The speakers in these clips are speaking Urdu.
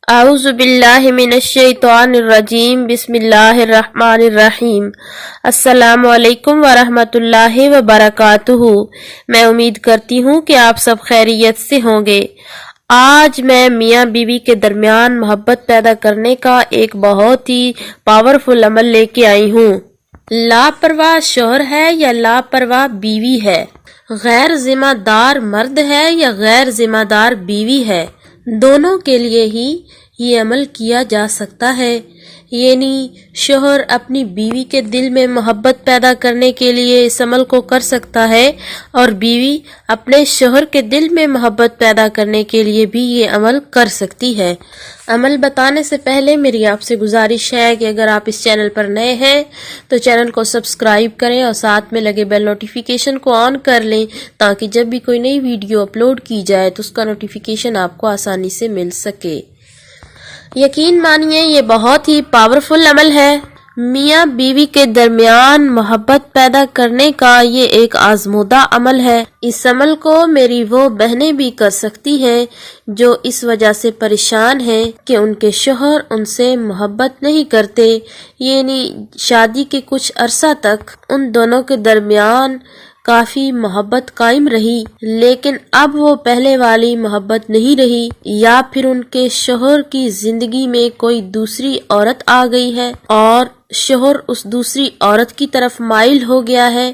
اعوذ باللہ من الشیطان الرجیم بسم اللہ الرحمن الرحیم۔ السلام علیکم ورحمۃ اللہ وبرکاتہ۔ میں امید کرتی ہوں کہ آپ سب خیریت سے ہوں گے۔ آج میں میاں بیوی کے درمیان محبت پیدا کرنے کا ایک بہت ہی پاورفل عمل لے کے آئی ہوں۔ لاپرواہ شوہر ہے یا لاپرواہ بیوی ہے، غیر ذمہ دار مرد ہے یا غیر ذمہ دار بیوی ہے، دونوں کے لیے ہی یہ عمل کیا جا سکتا ہے۔ یعنی شوہر اپنی بیوی کے دل میں محبت پیدا کرنے کے لیے اس عمل کو کر سکتا ہے، اور بیوی اپنے شوہر کے دل میں محبت پیدا کرنے کے لیے بھی یہ عمل کر سکتی ہے۔ عمل بتانے سے پہلے میری آپ سے گزارش ہے کہ اگر آپ اس چینل پر نئے ہیں تو چینل کو سبسکرائب کریں اور ساتھ میں لگے بیل نوٹیفیکیشن کو آن کر لیں، تاکہ جب بھی کوئی نئی ویڈیو اپلوڈ کی جائے تو اس کا نوٹیفیکیشن آپ کو آسانی سے مل سکے۔ یقین مانیے یہ بہت ہی پاورفل عمل ہے۔ میاں بیوی کے درمیان محبت پیدا کرنے کا یہ ایک آزمودہ عمل ہے۔ اس عمل کو میری وہ بہنیں بھی کر سکتی ہیں جو اس وجہ سے پریشان ہیں کہ ان کے شوہر ان سے محبت نہیں کرتے، یعنی شادی کے کچھ عرصہ تک ان دونوں کے درمیان کافی محبت قائم رہی، لیکن اب وہ پہلے والی محبت نہیں رہی، یا پھر ان کے شوہر کی زندگی میں کوئی دوسری عورت آ گئی ہے اور شوہر اس دوسری عورت کی طرف مائل ہو گیا ہے،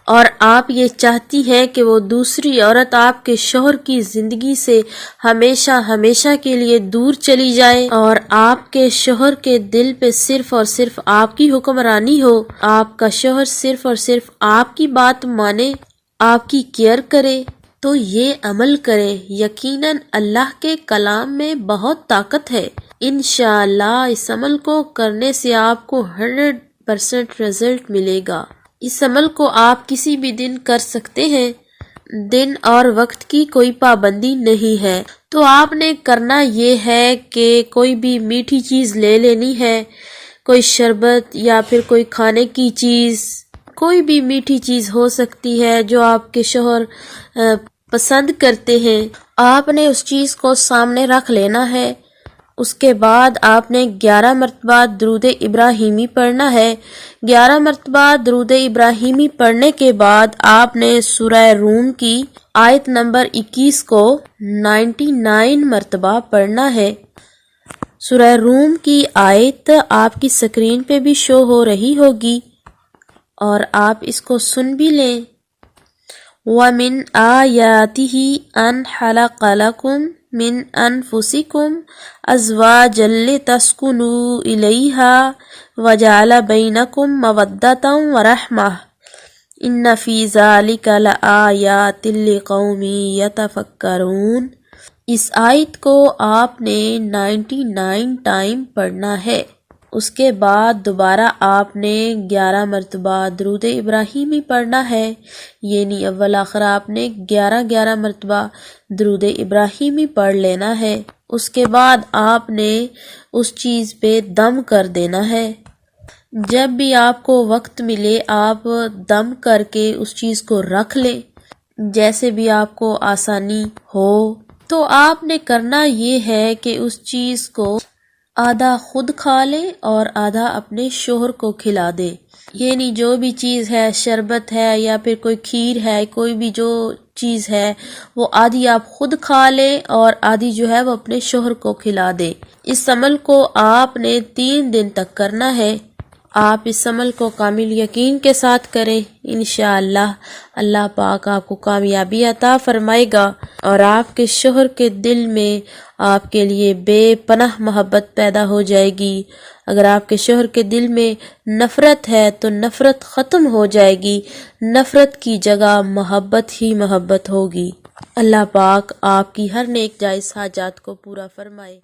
اور آپ یہ چاہتی ہیں کہ وہ دوسری عورت آپ کے شوہر کی زندگی سے ہمیشہ ہمیشہ کے لیے دور چلی جائے، اور آپ کے شوہر کے دل پہ صرف اور صرف آپ کی حکمرانی ہو، آپ کا شوہر صرف اور صرف آپ کی بات مانے، آپ کی کیئر کرے، تو یہ عمل کریں۔ یقیناً اللہ کے کلام میں بہت طاقت ہے۔ انشاءاللہ اس عمل کو کرنے سے آپ کو 100% رزلٹ ملے گا۔ اس عمل کو آپ کسی بھی دن کر سکتے ہیں، دن اور وقت کی کوئی پابندی نہیں ہے۔ تو آپ نے کرنا یہ ہے کہ کوئی بھی میٹھی چیز لے لینی ہے، کوئی شربت یا پھر کوئی کھانے کی چیز، کوئی بھی میٹھی چیز ہو سکتی ہے جو آپ کے شوہر پسند کرتے ہیں، آپ نے اس چیز کو سامنے رکھ لینا ہے۔ اس کے بعد آپ نے 11 مرتبہ درود ابراہیمی پڑھنا ہے۔ 11 مرتبہ درود ابراہیمی پڑھنے کے بعد آپ نے سورہ روم کی آیت نمبر 21 کو 99 مرتبہ پڑھنا ہے۔ سورہ روم کی آیت آپ کی سکرین پہ بھی شو ہو رہی ہوگی، اور آپ اس کو سن بھی لیں۔ وَمِنْ آيَاتِهِ أَنْ خَلَقَ لَكُم مِّنْ أَنفُسِكُمْ أَزْوَاجًا لِتَسْكُنُوا إِلَيْهَا وَجَعَلَ بَيْنَكُم مَّوَدَّةً وَرَحْمَةً إِنَّ فِي ذَلِكَ لَآيَاتٍ لِقَوْمٍ يَتَفَكَّرُونَ۔ اس آیت کو آپ نے 99 ٹائم پڑھنا ہے۔ اس کے بعد دوبارہ آپ نے 11 مرتبہ درود ابراہیمی پڑھنا ہے، یعنی اول آخر آپ نے 11 مرتبہ درود ابراہیمی پڑھ لینا ہے۔ اس کے بعد آپ نے اس چیز پہ دم کر دینا ہے۔ جب بھی آپ کو وقت ملے آپ دم کر کے اس چیز کو رکھ لیں، جیسے بھی آپ کو آسانی ہو۔ تو آپ نے کرنا یہ ہے کہ اس چیز کو آدھا خود کھا لیں اور آدھا اپنے شوہر کو کھلا دیں، یعنی جو بھی چیز ہے، شربت ہے یا پھر کوئی کھیر ہے، کوئی بھی جو چیز ہے، وہ آدھی آپ خود کھا لیں اور آدھی جو ہے وہ اپنے شوہر کو کھلا دیں۔ اس عمل کو آپ نے 3 دن تک کرنا ہے۔ آپ اس عمل کو کامل یقین کے ساتھ کریں، انشاءاللہ اللہ پاک آپ کو کامیابی عطا فرمائے گا، اور آپ کے شوہر کے دل میں آپ کے لیے بے پناہ محبت پیدا ہو جائے گی۔ اگر آپ کے شوہر کے دل میں نفرت ہے تو نفرت ختم ہو جائے گی، نفرت کی جگہ محبت ہی محبت ہوگی۔ اللہ پاک آپ کی ہر نیک جائز حاجات کو پورا فرمائے۔